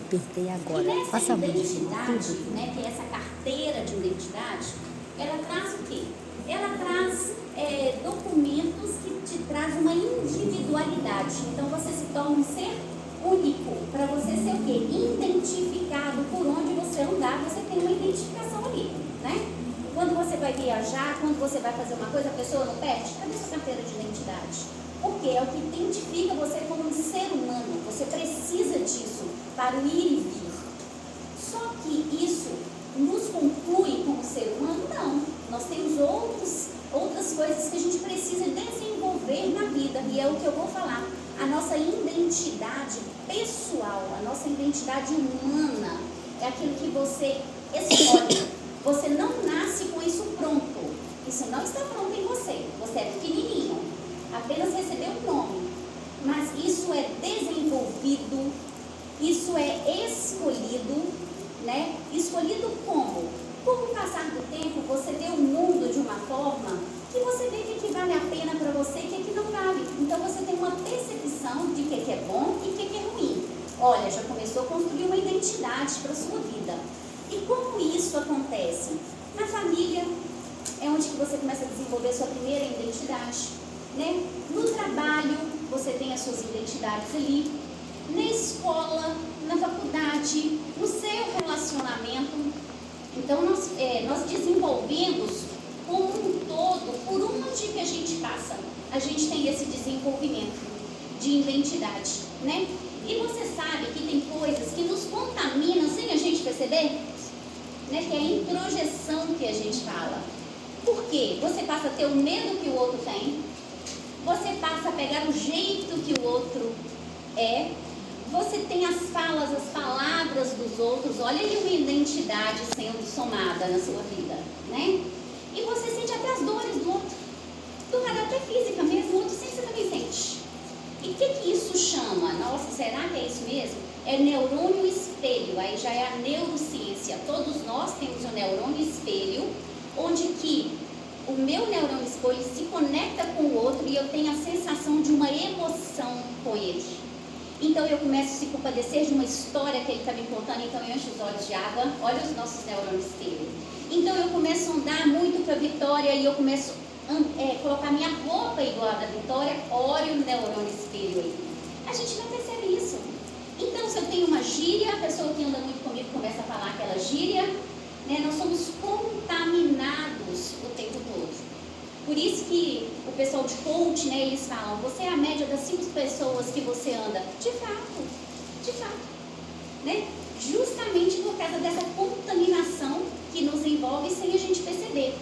apertei agora. E nessa Passa a mão. identidade, né, que é essa carteira de identidade, ela traz o quê? Ela traz documentos que te trazem uma individualidade. Então você se torna um ser único. Para você ser o quê? Identificado por onde você andar, você tem uma identificação ali, né? Quando você vai viajar, quando você vai fazer uma coisa, a pessoa não pede, cadê sua carteira de identidade? Porque é o que identifica você como um ser humano. Você precisa disso para o ir e vir. Só que isso nos conclui como ser humano? Não. Nós temos outras coisas que a gente precisa desenvolver na vida. E é o que eu vou falar. A nossa identidade pessoal, a nossa identidade humana, é aquilo que você escolhe. Você não nasce com isso pronto. Isso não está pronto em você. Você é pequenininho. Apenas recebeu um nome. Mas isso é desenvolvido, isso é escolhido, né? Escolhido como? Com o passar do tempo, você vê o mundo de uma forma que você vê que vale a pena para você e que não vale. Então você tem uma percepção de que é bom e que é ruim. Olha, já começou a construir uma identidade para a sua vida. E como isso acontece? Na família é onde que você começa a desenvolver a sua primeira identidade, né? No trabalho, você tem as suas identidades ali. Na escola, na faculdade, no seu relacionamento. Então, nós desenvolvemos como um todo, por onde que a gente passa, a gente tem esse desenvolvimento de identidade, né? E você sabe que tem coisas que nos contaminam sem a gente perceber, né? Que é a introjeção que a gente fala. Por quê? Você passa a ter o medo que o outro tem, você passa a pegar o jeito que o outro é, você tem as falas, as palavras dos outros, olha aí uma identidade sendo somada na sua vida, né? E você sente até as dores do outro, do lado até física mesmo, o outro sempre você também sente. E o que isso chama? Nossa, será que é isso mesmo? É neurônio espelho, aí já é a neurociência. Todos nós temos o neurônio espelho, onde que o meu neurônio espelho se conecta com o outro e eu tenho a sensação de uma emoção com ele. Então eu começo a se compadecer de uma história que ele está me contando, então eu encho os olhos de água, olha os nossos neurônios espelho. Então eu começo a andar muito para a Vitória e eu começo a colocar minha roupa igual a da Vitória, olha o neurônio espelho aí. A gente não percebe isso. Então se eu tenho uma gíria, a pessoa que anda muito comigo começa a falar aquela gíria, né? Nós somos contaminados o tempo todo. Por isso que o pessoal de coach, né, eles falam, você é a média das 5 pessoas que você anda. De fato, né? Justamente por causa dessa contaminação que nos envolve sem a gente perceber.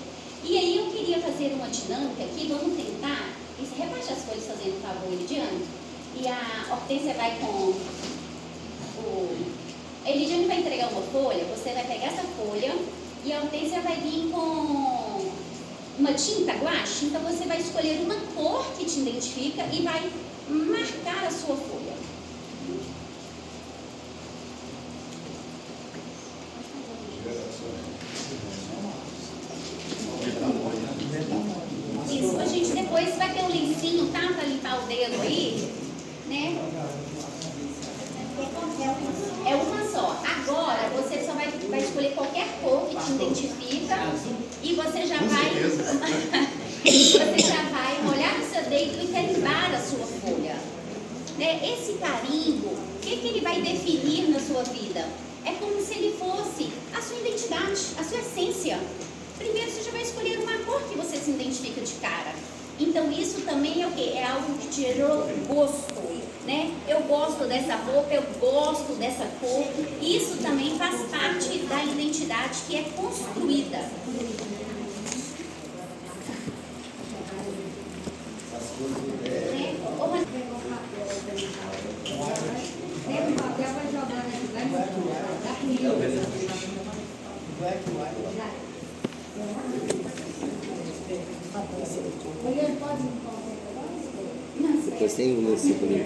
E aí eu queria fazer uma dinâmica aqui, vamos tentar, e reparte as folhas fazendo um favor, Elidiane. E a Hortência vai com a Elidiane vai entregar uma folha, você vai pegar essa folha e a Hortência vai vir com uma tinta guache, então você vai escolher uma cor que te identifica e vai marcar a sua folha. Isso, a gente depois vai ter um lencinho, tá? Pra limpar o dedo aí, né? É uma só. Agora você só vai escolher qualquer cor que te identifica e você já vai molhar o seu dedo e carimbar a sua folha. Né? Esse carimbo, o que ele vai definir na sua vida? É como se ele fosse a sua identidade, a sua essência. Primeiro você já vai escolher uma cor que você se identifica de cara. Então isso também é o quê? É algo que te gerou gosto, né? Eu gosto dessa roupa, eu gosto dessa cor. Isso também faz parte da identidade que é construída. Depois tem um nesse por aí.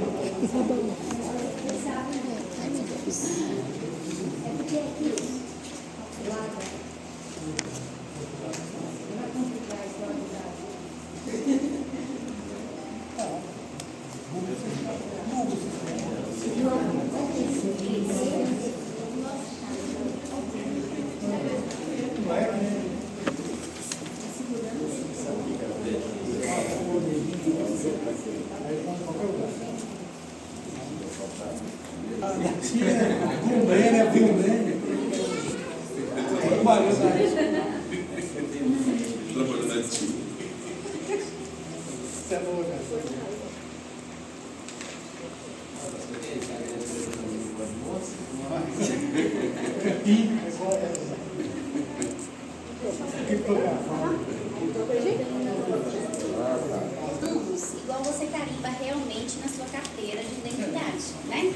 Igual você carimba realmente na sua carteira de identidade, né?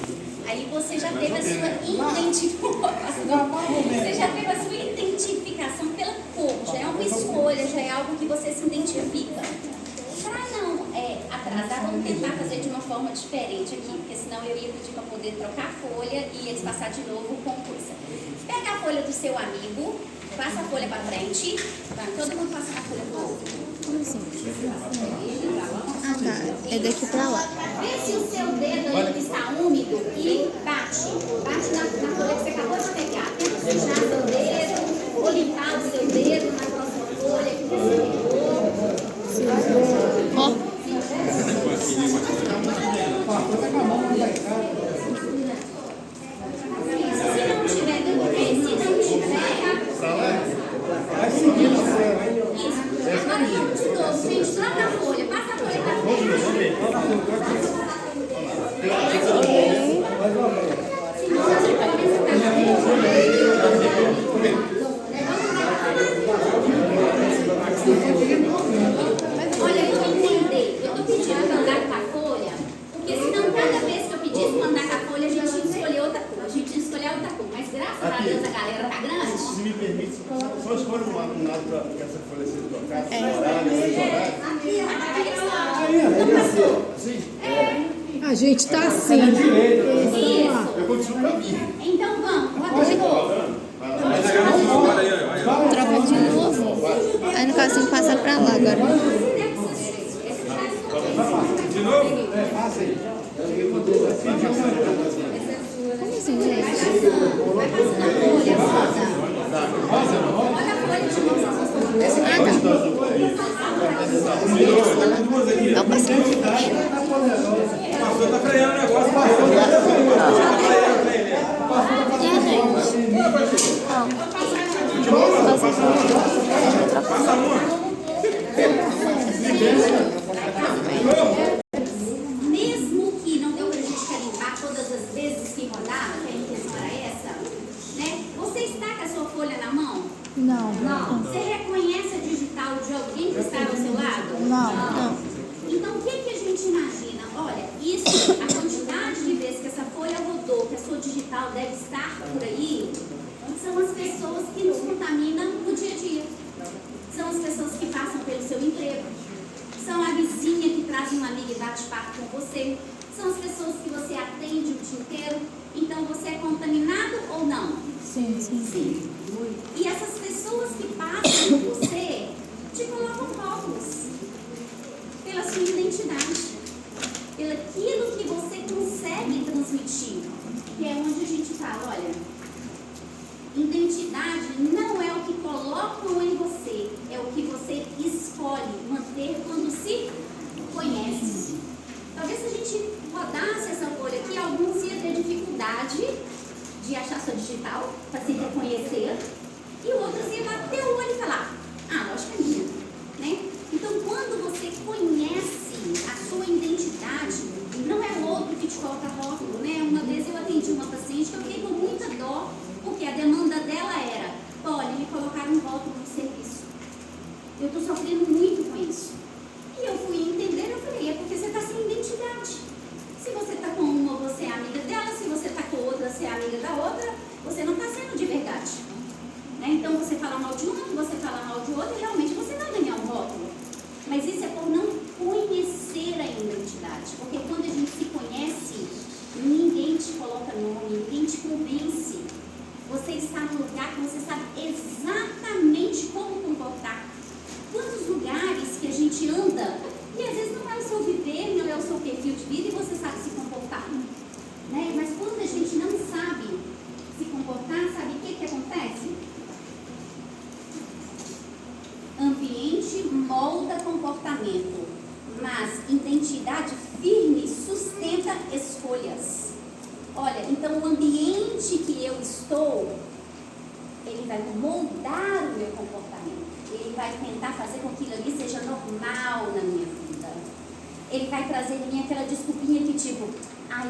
Aí você já teve a sua identificação pela cor, já é uma escolha, já é algo que você se identifica. Para não atrasar, vamos tentar fazer de uma forma diferente aqui, porque senão eu ia pedir para poder trocar a folha e eles passar de novo com coisa. Pega a folha do seu amigo, passa a folha para frente, tá? Todo mundo passa a folha para o outro. Como assim? Ah, tá. É daqui pra lá. Vê se o seu dedo ainda está úmido e bate. Bate na folha que você acabou de pegar. Tenta sujar seu dedo, ou limpar o seu dedo na próxima folha que você pegou. Ó. Se não tiver, isso. Agora vamos de novo, gente. Troca a folha, passa a folha para frente. Olha, eu vou entender. Eu estou pedindo para andar com a folha, porque senão cada vez que eu pedisse para andar com a folha, a gente ia escolher outra cor. A gente ia escolher outra cor. Mas graças a Deus a galera tá grande. Se me permite, só escolha um lado para que essa folha seja trocada. A gente tá assim. Eu continuo para mim. Então vamos, roda de novo. Troca de novo. Aí no caso tem que passar pra lá agora. De novo? Como assim, gente? Vai passando a folha, roda. Roda a folha de novo. Não, passando. Passou, tá freando o negócio. E aí, gente? Passa uma. Mesmo que não deu pra gente carimbar todas as vezes que rodava, que a intenção era essa, né? Você está com a sua folha na mão? Não. Você reconhece a digital de alguém que está ao seu lado? Não. Então, o que a gente imagina? Olha, isso, a quantidade de vezes que essa folha rodou, que a sua digital deve estar por aí, são as pessoas que nos contaminam no dia a dia. São as pessoas que passam pelo seu emprego. São a vizinha que traz uma amiga e bate papo com você. São as pessoas que você atende o dia inteiro. Então, você é contaminado ou não? Sim. E essas pessoas que passam por você te colocam rótulos pela sua identidade, pelo aquilo que você consegue transmitir, que é onde a gente fala, olha, identidade não é o que colocam em você, é o que você escolhe manter quando se conhece. Talvez se a gente rodasse essa folha aqui, alguns iam ter dificuldade de achar sua digital, para se reconhecer, e outros iam bater o olho e falar, lógico que é minha, né? Então, quando você conhece a sua identidade, não é o outro que te coloca rótulo, né? Uma vez eu atendi uma paciente que eu fiquei com muita dó, porque a demanda dela era, olha, me colocaram um rótulo no serviço. Eu estou sofrendo muito com isso. E eu fui entender, eu falei, é porque você está sem identidade. Se você está com uma, você é amiga dela, se você está com outra, você é amiga da outra, você não está sendo de verdade. Né? Então, você fala mal de uma, você fala mal então o ambiente que eu estou, ele vai moldar o meu comportamento. Ele vai tentar fazer com que aquilo ali seja normal na minha vida. Ele vai trazer em mim aquela desculpinha que tipo,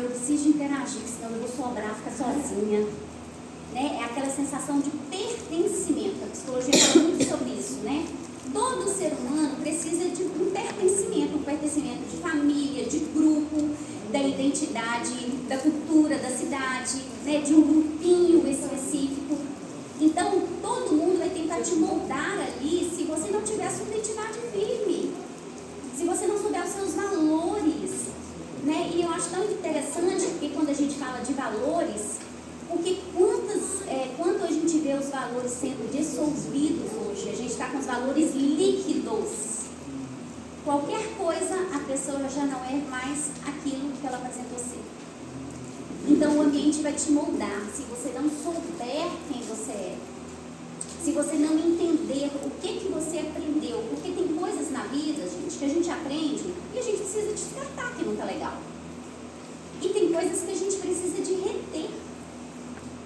eu preciso interagir, senão eu vou sobrar, ficar sozinha. Né? É aquela sensação de pertencimento. A psicologia fala muito sobre isso, né? Todo ser humano precisa de um pertencimento de família, de grupo, da identidade, da cultura, da cidade, né? De um grupinho específico. Então, todo mundo vai tentar te moldar ali se você não tiver a sua identidade firme, se você não souber os seus valores, né? E eu acho tão interessante, porque quando a gente fala de valores, porque quanto a gente vê os valores sendo dissolvidos hoje, a gente está com os valores líquidos. Qualquer coisa, a pessoa já não é mais aquilo que ela apresentou ser. Então o ambiente vai te moldar. Se você não souber quem você é, se você não entender o que você aprendeu, porque tem coisas na vida, gente, que a gente aprende e a gente precisa descartar que não está legal. E tem coisas que a gente precisa de reter.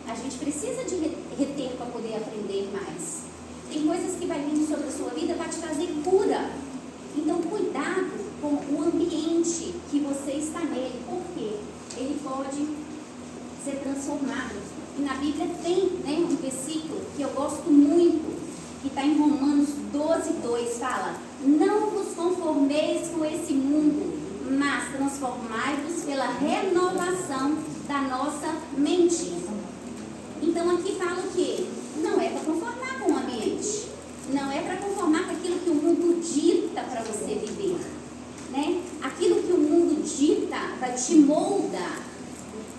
A gente precisa de reter para poder aprender mais. Tem coisas que vai vir sobre a sua vida para te trazer cura. Então, cuidado com o ambiente que você está nele, porque ele pode ser transformado. E na Bíblia tem, né, um versículo que eu gosto muito, que está em Romanos 12:2, fala: não vos conformeis com esse mundo, mas transformai-vos pela renovação da nossa mente. Então aqui fala o quê? Não é para conformar com o ambiente. Não é para conformar com aquilo que o mundo dita para você viver. Né? Aquilo que o mundo dita vai te moldar.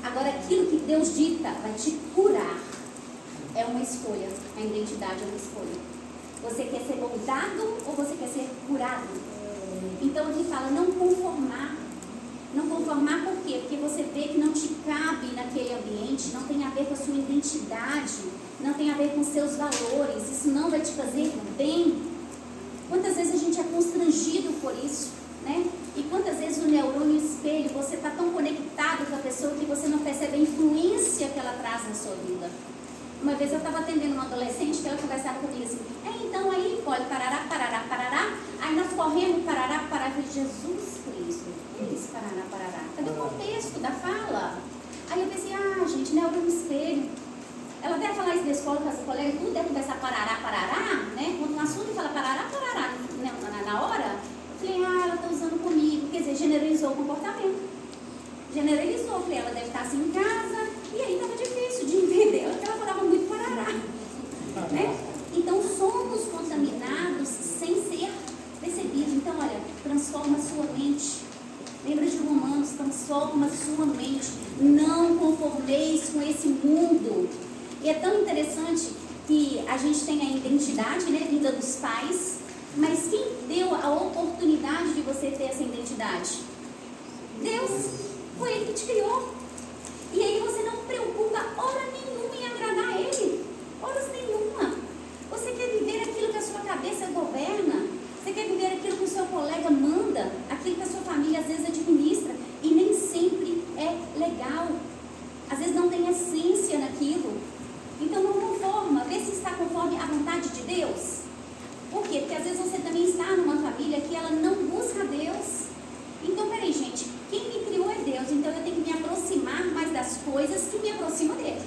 Agora aquilo que Deus dita vai te curar. É uma escolha. A identidade é uma escolha. Você quer ser moldado ou você quer ser curado? Então aqui fala não conformar. Não conformar por quê? Porque você vê que não te cabe naquele ambiente, não tem a ver com a sua identidade, não tem a ver com os seus valores, isso não vai te fazer bem. Quantas vezes a gente é constrangido por isso, né? E quantas vezes o neurônio espelho, você está tão conectado com a pessoa que você não percebe a influência que ela traz na sua vida. Uma vez eu estava atendendo uma adolescente que ela conversava comigo assim, então aí pode parará, parará, parará, aí nós corremos, parará, parará, Jesus Cristo, que é isso, parará, parará? Cadê o contexto da fala? Aí eu pensei, gente, neurônio espelho. Ela deve falar isso da escola com as colegas, tudo deve conversar parará, parará, né? Quando um assunto fala parará, parará, né? Na hora, eu falei, ela está usando comigo, quer dizer, generalizou o comportamento. Generalizou, falei, ela deve estar assim em casa, e aí estava difícil de entender, ela falava muito parará, né? Então somos contaminados sem ser percebidos. Então, olha, transforma a sua mente. Lembra de Romanos, transforma a sua mente. Não conformeis com esse mundo. E é tão interessante que a gente tem a identidade, né, vinda dos pais, mas quem deu a oportunidade de você ter essa identidade? Deus. Foi Ele que te criou. E aí você não preocupa hora nenhuma em agradar a Ele. Horas nenhuma. Você quer viver aquilo que a sua cabeça governa. Você quer viver aquilo que o seu colega manda. Aquilo que a sua família às vezes administra. E nem sempre é legal. Às vezes não tem essência naquilo. Então não conforma. Vê se está conforme à vontade de Deus. Por quê? Porque às vezes você também está numa família que ela não busca Deus. Então, peraí, gente, quem me criou é Deus, então eu tenho que me aproximar mais das coisas que me aproximam dele.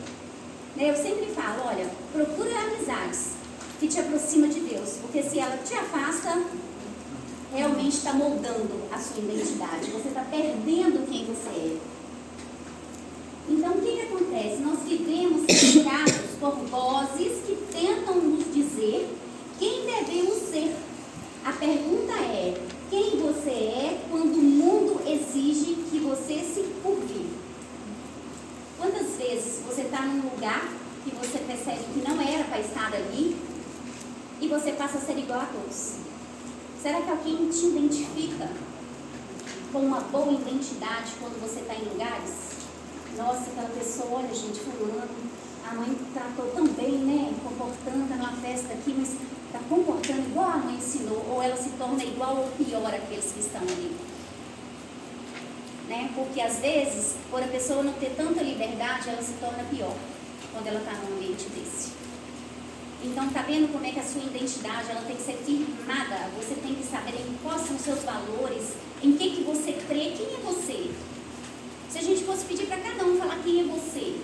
Eu sempre falo, olha, procura amizades que te aproximam de Deus, porque se ela te afasta, realmente está moldando a sua identidade, você está perdendo quem você é. Então, o que acontece? Nós vivemos cercados por vozes que tentam nos dizer quem devemos ser. A pergunta é, quem você é quando o mundo exige que você se curve? Quantas vezes você está num lugar que você percebe que não era para estar ali e você passa a ser igual a todos? Será que alguém te identifica com uma boa identidade quando você está em lugares? Nossa, aquela pessoa, olha gente, fulano, a mãe tratou tão bem, né? Comportando numa festa aqui, mas está comportando igual a mãe ensinou, ou ela se torna igual ou pior àqueles que estão ali. né? Porque às vezes, por a pessoa não ter tanta liberdade, ela se torna pior quando ela está num ambiente desse. Então, tá vendo como é que a sua identidade ela tem que ser firmada? Você tem que saber em quais são os seus valores, em que você crê, quem é você. Se a gente fosse pedir para cada um falar quem é você,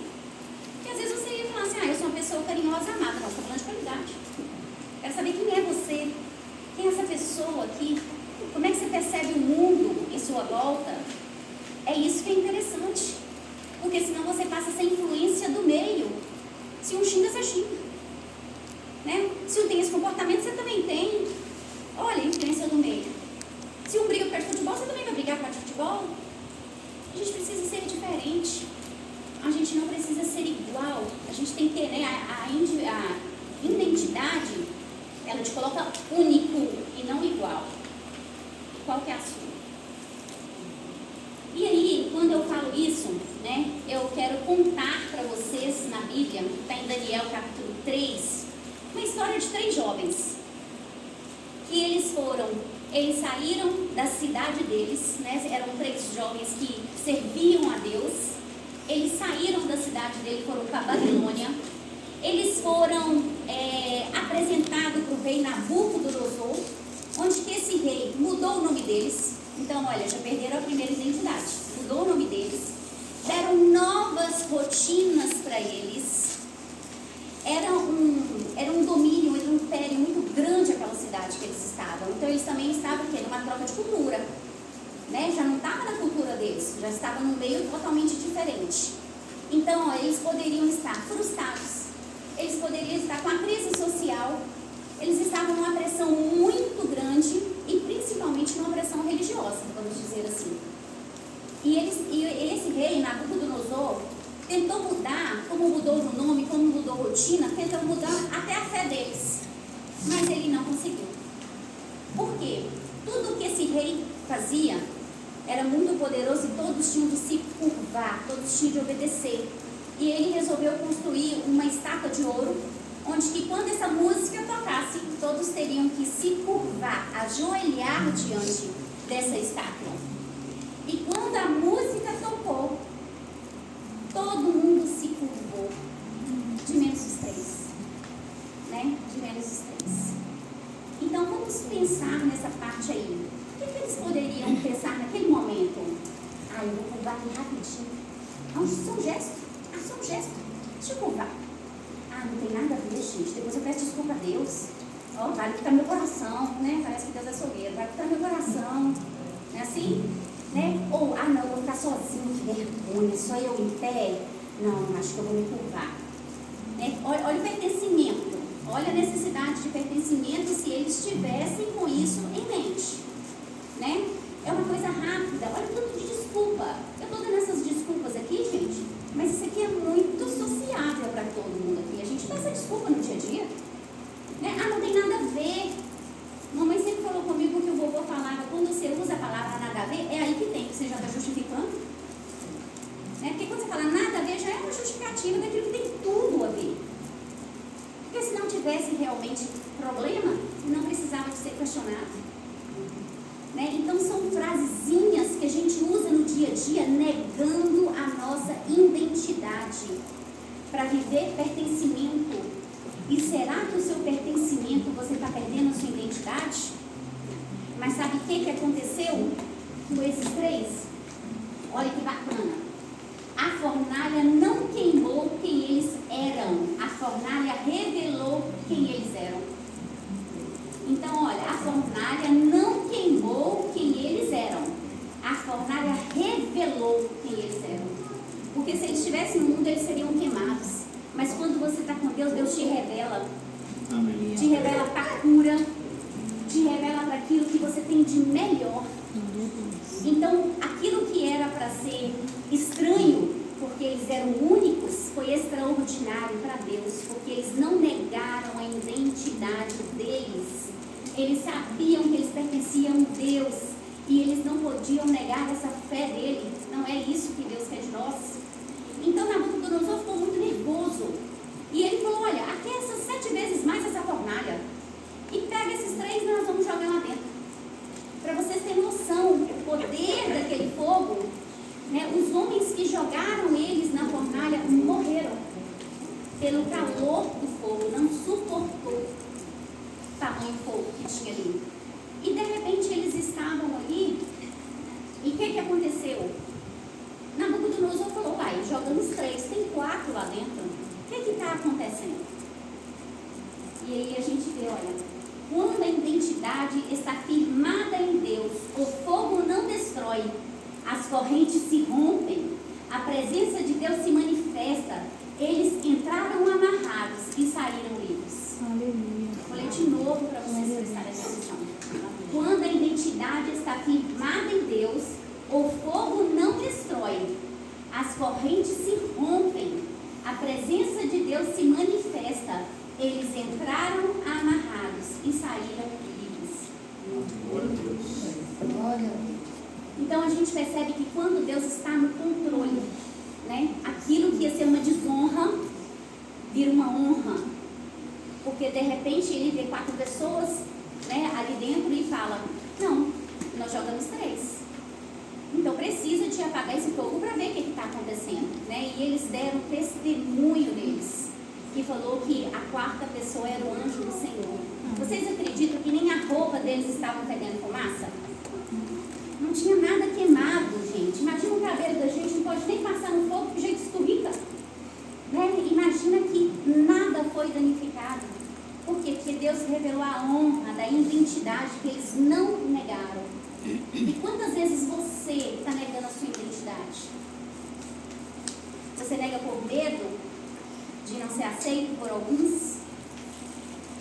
porque às vezes você ia falar assim, eu sou uma pessoa carinhosa, amada, nós estamos falando de qualidade. Quero saber quem é você, quem é essa pessoa aqui, como é que você percebe o mundo em sua volta. É isso que é interessante, porque senão você passa a ser influência do meio. Se um xinga, você xinga. Né? Se um tem esse comportamento, você também tem. Olha, influência do meio. Se um briga por causa de futebol, você também vai brigar por causa de futebol. A gente precisa ser diferente. A gente não precisa ser igual. A gente tem que ter, né, a identidade, ela te coloca único e não igual. Qual que é a sua? E aí, quando eu falo isso, né, eu quero contar para vocês na Bíblia, está em Daniel capítulo 3, uma história de 3 jovens. Que eles saíram da cidade deles, né, eram 3 jovens que serviam a Deus. Eles saíram da cidade dele, foram para a Babilônia. Eles foram apresentados para o rei Nabucodonosor, onde que esse rei mudou o nome deles. Então, olha, já perderam a primeira identidade. Mudou o nome deles. Deram novas rotinas para eles. Era um domínio, um império muito grande aquela cidade que eles estavam. Então, eles também estavam numa troca de cultura. Né? Já não estava na cultura deles, já estava num meio totalmente diferente. Então, eles poderiam estar frustrados. Eles poderiam estar com a crise social. Eles estavam numa pressão muito grande e principalmente numa pressão religiosa, vamos dizer assim. E esse rei, Nabucodonosor, tentou mudar, como mudou o nome, como mudou a rotina, tentou mudar até a fé deles. Mas ele não conseguiu. Por quê? Tudo que esse rei fazia era muito poderoso e todos tinham de se curvar, todos tinham de obedecer. E ele resolveu construir uma estátua de ouro, onde que quando essa música tocasse, todos teriam que se curvar, ajoelhar diante dessa estátua. E quando a música tocou, todo mundo se curvou, de menos os 3, né? De menos os 3. Então vamos pensar nessa parte aí. O que eles poderiam pensar naquele momento? Eu vou curvar aqui rapidinho. Só um gesto. Só um gesto. Deixa eu curvar. Não tem nada a ver, gente. Depois eu peço desculpa a Deus. Vai ficar meu coração, né? Parece que Deus é açougueiro. Vai ficar meu coração. Não é assim? Né? Ou, não, eu vou ficar sozinho, que vergonha. Só eu em pé. Não, acho que eu vou me curvar. Né? Olha o pertencimento. Olha a necessidade de pertencimento se eles tivessem com isso em mente. Né? É uma coisa rápida. Olha o tanto de desculpa. Eu estou dando essas desculpas aqui, gente, mas isso aqui é muito sociável para todo mundo aqui. A gente dá essa desculpa no dia a dia. Né? Não tem nada a ver. Mamãe sempre falou comigo que o vovô falava, quando você usa a palavra nada a ver, é aí que tem, que você já está justificando. Né? Porque quando você fala nada a ver, já é uma justificativa daquilo que tem tudo a ver. Porque se não tivesse realmente problema, não precisava de ser questionado. Né? Então são frasezinhas que a gente usa no dia a dia, negando a nossa identidade para viver pertencimento. E será que o seu pertencimento, você está perdendo a sua identidade? Mas sabe o que aconteceu com esses 3? Olha que bacana. A fornalha não queimou quem eles eram. A fornalha revelou quem eles eram. Então, olha, a fornalha não queimou quem eles eram. A fornalha revelou quem eles eram. Porque se eles estivessem no mundo, eles seriam queimados. Mas quando você está com Deus, Deus te revela. Amém. Te revela para a cura. Te revela para aquilo que você tem de melhor. Então, aquilo que era para ser estranho, porque eles eram únicos, foi extraordinário para Deus. Porque eles não negaram a identidade deles. Eles sabiam que eles pertenciam a Deus. E eles não podiam negar essa fé dele. Não é isso que Deus quer de nós. Então Nabucodonosor ficou muito nervoso. E ele falou, olha, aqueça 7 vezes mais essa fornalha. E pega esses 3 e nós vamos jogar lá dentro. Para vocês terem noção, o poder daquele fogo pelo calor do fogo, não suportou tamanho fogo que tinha ali. E de repente eles estavam ali, e o que aconteceu? Nabucodonosor falou, uai, jogamos 3, tem 4 lá dentro, o que está acontecendo? E aí a gente vê, olha, quando a identidade está firmada em Deus, o fogo não destrói, as correntes se rompem, a presença de Deus se manifesta, eles entraram amarrados e saíram livres. Aleluia. Vou ler de novo para vocês prestarem atenção. Quando a identidade está firmada em Deus, o fogo não destrói, as correntes se rompem, a presença de Deus se manifesta, eles entraram amarrados e saíram livres. Glória a Deus. Glória. Então a gente percebe que quando Deus está no controle, né, aquilo que ia ser uma desonra vira uma honra. Porque de repente ele vê 4 pessoas, né, ali dentro e fala, não, nós jogamos 3. Então precisa de apagar esse fogo para ver o que está acontecendo. Né? E eles deram testemunho deles, que falou que a 4ª pessoa era o anjo do Senhor. Vocês acreditam que nem a roupa deles estavam pegando fumaça? Não tinha nada queimado, gente. Imagina o cabelo da gente, não pode nem passar no fogo, que o jeito esturrica. Né? Imagina que nada foi danificado. Por quê? Porque Deus revelou a honra da identidade que eles não negaram. E quantas vezes você está negando a sua identidade? Você nega por medo de não ser aceito por alguns?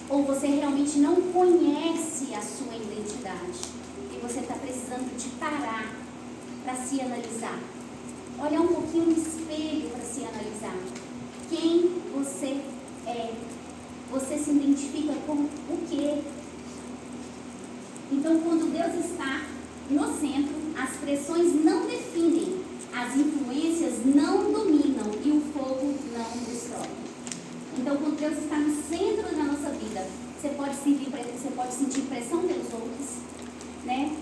Ou você realmente não conhece a sua identidade? E você está precisando de parar para se analisar. Olhar um pouquinho no espelho para se analisar. Quem você é? Você se identifica com o quê? Então, quando Deus está no centro, as pressões não definem, as influências não dominam e o fogo não destrói. Então, quando Deus está no centro da nossa vida, você pode sentir pressão pelos outros, né?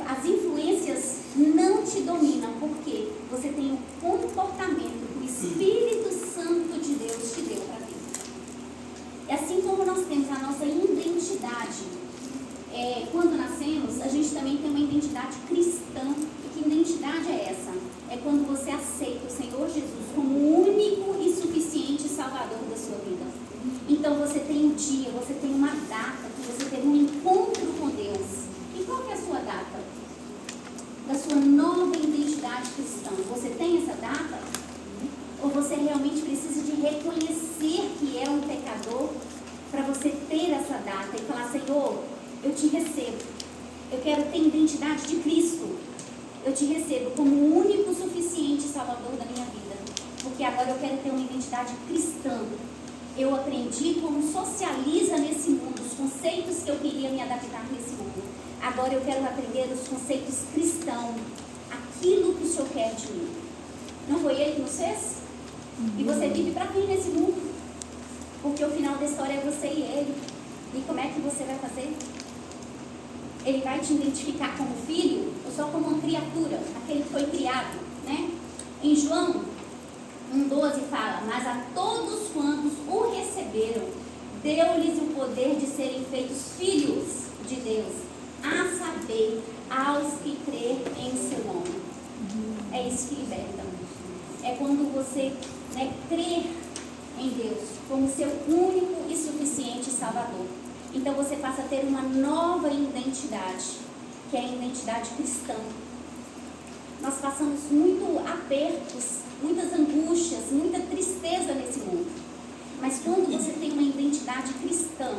As influências não te dominam, porque você tem o comportamento que o Espírito Santo de Deus te deu para ter. E assim como nós temos a nossa identidade, quando nascemos, a gente também tem uma identidade cristã. E que identidade é essa? É quando você aceita o Senhor Jesus como o único e suficiente Salvador da sua vida. Então você tem um dia, você tem uma data, que você teve um encontro com Deus. E qual que é a sua data? Da sua nova identidade cristã. Você tem essa data? Ou você realmente precisa de reconhecer que é um pecador para você ter essa data e falar, Senhor, eu te recebo. Eu quero ter identidade de Cristo. Eu te recebo como o único suficiente Salvador da minha vida. Porque agora eu quero ter uma identidade cristã. Eu aprendi como socializa nesse mundo, os conceitos que eu queria me adaptar nesse mundo. Agora eu quero aprender os conceitos cristãos. Aquilo que o Senhor quer de mim. Não foi Ele que nos fez? E você vive para quem nesse mundo? Porque o final da história é você e Ele. E como é que você vai fazer? Ele vai te identificar como filho ou só como uma criatura, aquele que foi criado, né? Em João 1,12 fala, mas a todos quantos o receberam, deu-lhes o poder de serem feitos filhos de Deus, a saber, aos que crê em seu nome. É isso que liberta. É quando você crê em Deus como seu único e suficiente Salvador. Então você passa a ter uma nova identidade, que é a identidade cristã. Nós passamos muito apertos, muitas angústias, muita tristeza nesse mundo. Mas quando você tem uma identidade cristã,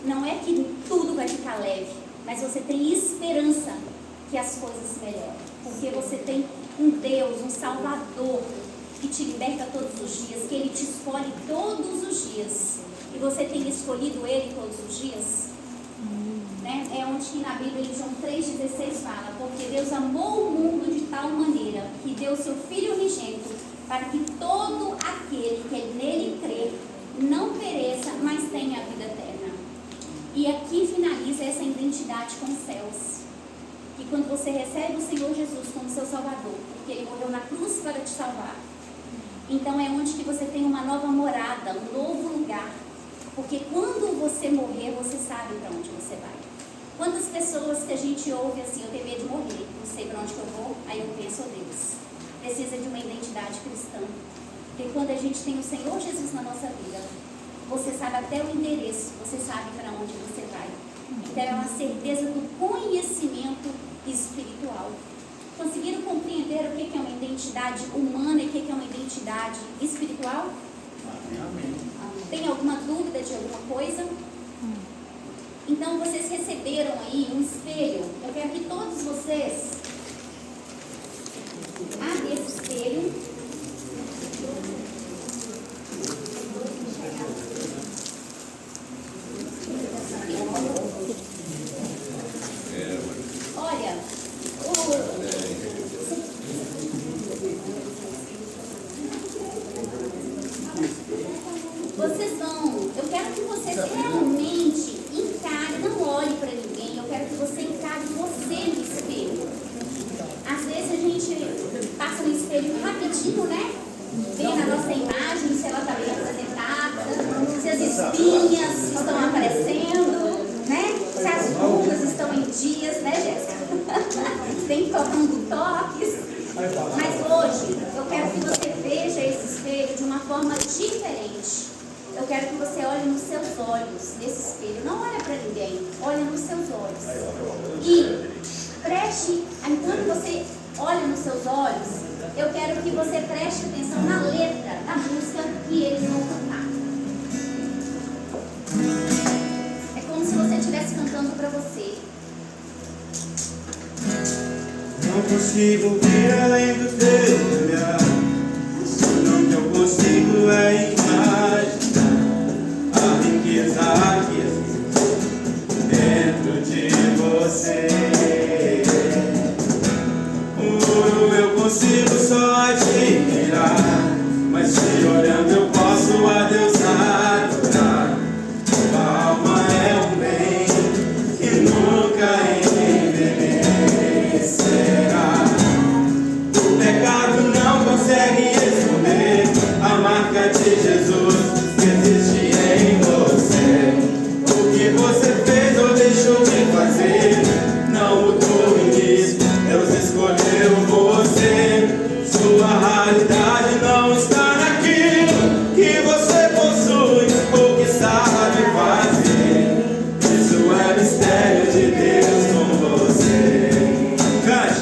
não é que tudo vai ficar leve, mas você tem esperança que as coisas melhoram. Porque você tem um Deus, um Salvador, que te liberta todos os dias, que Ele te escolhe todos os dias. E você tem escolhido Ele todos os dias? Né? É onde na Bíblia, em João 3,16 fala, porque Deus amou o mundo de tal maneira que deu seu Filho unigênito para que todo aquele que nele crê não pereça, mas tenha a vida eterna. E aqui finaliza essa identidade com os céus. Que quando você recebe o Senhor Jesus como seu Salvador, porque Ele morreu na cruz para te salvar, Então é onde que você tem uma nova morada, um novo lugar. Porque quando você morrer, você sabe para onde você vai. Quantas pessoas que a gente ouve assim, eu tenho medo de morrer, não sei para onde que eu vou, aí eu penso, oh Deus, precisa de uma identidade cristã. Porque quando a gente tem o Senhor Jesus na nossa vida, você sabe até o endereço, você sabe para onde você vai. Então é uma certeza do conhecimento espiritual. Conseguiram compreender o que é uma identidade humana e o que é uma identidade espiritual? Amém. Tem alguma dúvida de alguma coisa? Então vocês receberam aí um espelho. Eu quero que todos vocês abrem esse espelho. Olha, vocês vão, eu quero que vocês realmente encarem, não olhem para ninguém, eu quero que você encare você no espelho. Às vezes a gente passa no espelho rapidinho, né? Vê na nossa imagem se ela está bem apresentada, se as espinhas estão aparecendo, né? Se as rugas estão em dias, né, Jéssica? Tem que colocar um toques. Mas hoje eu quero que você veja esse espelho de uma forma diferente. Eu quero que você olhe nos seus olhos, nesse espelho. Não olha para ninguém, olha nos seus olhos. E preste, enquanto você olha nos seus olhos, eu quero que você preste atenção na letra da música que eles vão cantar. É como se você estivesse cantando para você. Não consigo ver além do teu olhar. Não que eu consigo é imaginar a riqueza aqui dentro de você. Eu consigo só admirar, mas te olhando eu posso a Deus adorar. Tua alma é um bem que nunca envelhecerá. O pecado não consegue esconder a marca de Jesus que existe em você. O que você fez ou deixou de fazer não mudou o início. Deus escolheu você. Sua realidade não está naquilo que você possui ou que sabe fazer. Isso é mistério de Deus com você. Cante.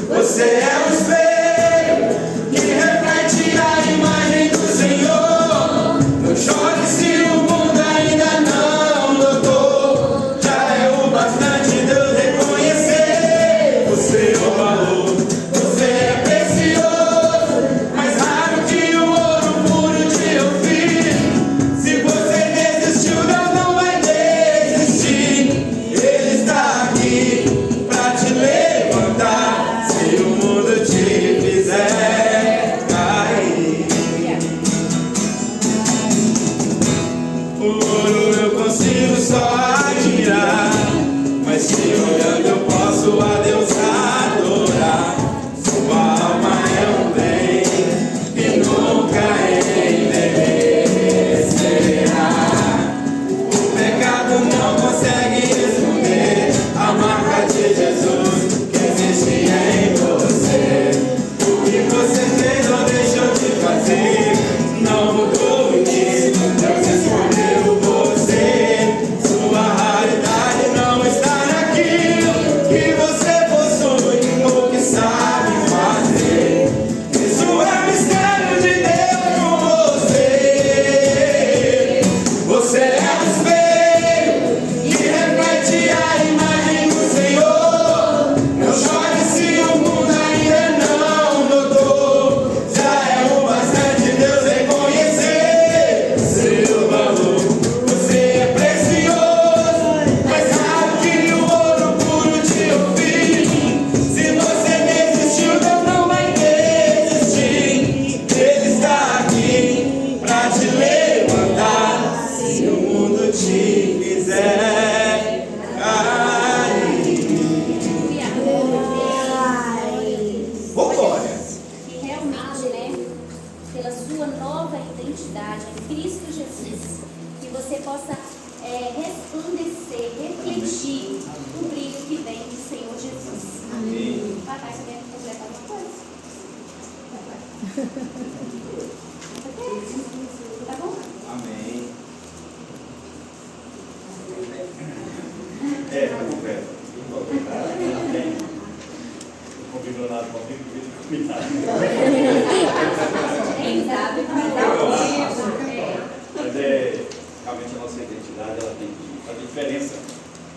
Você é o espelho que reflete a imagem do Senhor. Não chore se o mundo ainda não notou. Já é o bastante Deus reconhecer o seu valor. Você é precioso, mais raro que o ouro puro de Ofir. Se você desistiu, Deus não vai desistir. Ele está aqui pra te levantar. Se o mundo te fizer cair, o ouro eu consigo só admirar, mas te olhando eu posso a Deus adorar. Sua alma é um bem que nunca envelhecerá. O pecado não consegue esconder a marca de Jesus que existe em você. O que você fez ou deixou de fazer não mudou o início. Deus escolheu você. Sua realidade não está naquilo que você possui ou que sabe fazer. Isso é mistério de Deus com você. Você é o espelho que reflete a imagem do Senhor. Não chore se o mundo ainda não notou. Já é o bastante Deus reconhecer nova identidade em Cristo Jesus. Que você possa resplandecer, refletir o brilho que vem do Senhor Jesus. Amém. Papai, você quer completar alguma coisa? Tá bom? Amém. Tá completo. Não combinou nada comigo, combinado. Quem sabe vai dar um Mas realmente a nossa identidade ela tem que fazer diferença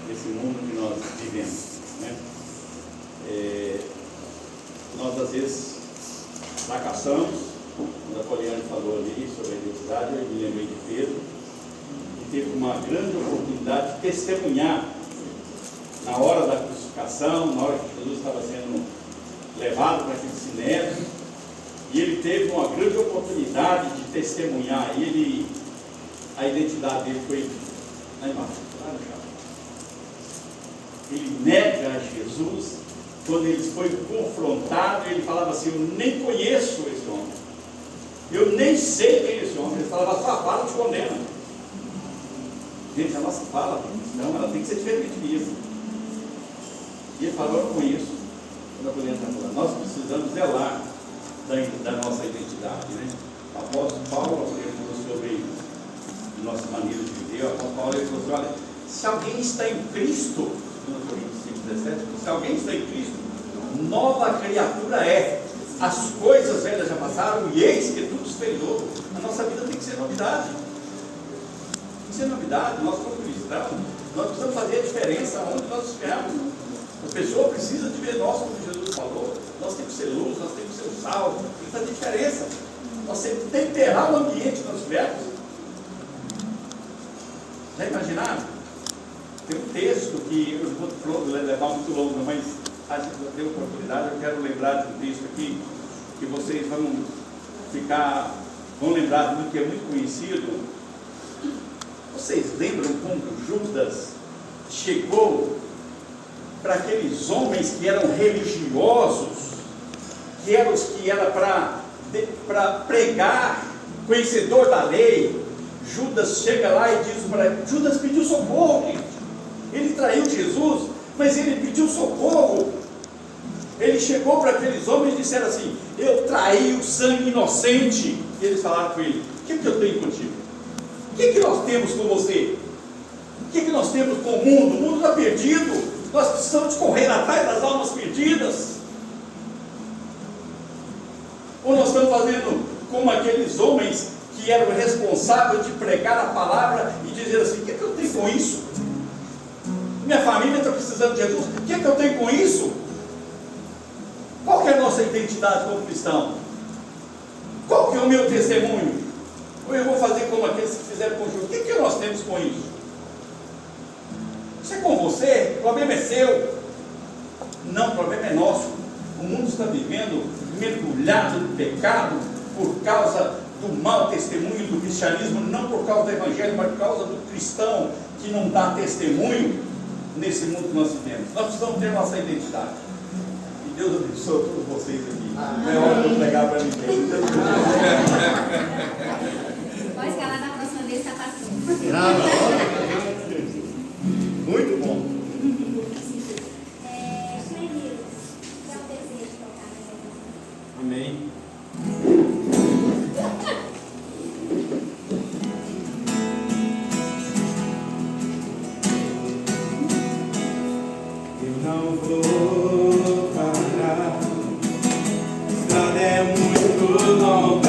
nesse mundo que nós vivemos, né? Nós às vezes fracassamos, quando a Poliana falou ali sobre a identidade, eu me lembrei de Pedro, que teve uma grande oportunidade de testemunhar na hora da crucificação, na hora que Jesus estava sendo levado para aquele sinédrio, e ele teve uma grande oportunidade de testemunhar. E a identidade dele foi lá embaixo, lá no chão. Ele nega a Jesus. Quando ele foi confrontado, ele falava assim: eu nem conheço esse homem, eu nem sei quem é esse homem. Ele falava: a sua fala te condena. Gente, a nossa fala, então, ela tem que ser diferente disso. E ele falou: eu não conheço. Quando a Poliana está falando, nós precisamos zelar da nossa identidade, né? O apóstolo Paulo, ele falou sobre nossa maneira de viver. O apóstolo Paulo, ele falou assim: olha, se alguém está em Cristo, 2 Coríntios 5:17, se alguém está em Cristo, nova criatura é. As coisas velhas já passaram e eis que tudo se fez novo. A nossa vida tem que ser novidade. Tem que ser novidade. Nós, como cristãos, nós precisamos fazer a diferença onde nós estivermos. A pessoa precisa de ver nós, como Jesus falou. Nós temos que ser luz, nós temos que ser o sal. Tem que fazer diferença. Nós temos que temperar o ambiente que nós estivermos. Já imaginaram? Tem um texto que eu vou levar muito longo, mas acho que eu tenho oportunidade. Eu quero lembrar de um texto aqui que vocês vão lembrar do que é muito conhecido. Vocês lembram como Judas chegou para aqueles homens que eram religiosos, que eram os que era para pregar, conhecedor da lei? Judas chega lá e diz para ele, Judas pediu socorro, gente. Ele traiu Jesus, mas ele pediu socorro. Ele chegou para aqueles homens e disseram assim: eu traí o sangue inocente. E eles falaram com ele: o que eu tenho contigo? O que nós temos com você? O que nós temos com o mundo? O mundo está perdido. Nós precisamos correr atrás das almas perdidas. Ou nós estamos fazendo como aqueles homens que eram responsáveis de pregar a palavra e dizer assim: o que eu tenho com isso? Minha família está precisando de Jesus, o que eu tenho com isso? Qual que é a nossa identidade como cristão? Qual que é o meu testemunho? Ou eu vou fazer como aqueles que fizeram com Jesus? O que nós temos com isso? Isso é com você, o problema é seu. Não, o problema é nosso. O mundo está vivendo mergulhado no pecado por causa do mau testemunho do cristianismo, não por causa do evangelho, mas por causa do cristão que não dá testemunho nesse mundo que nós vivemos. Nós precisamos ter nossa identidade. E Deus abençoe todos vocês aqui. Não é hora de eu pregar para ninguém. Pode escalar na próxima vez, está passando. Muito bom. Meninos, que é o desejo de tocar na igreja. Amém. Eu não vou parar, a estrada é muito longa.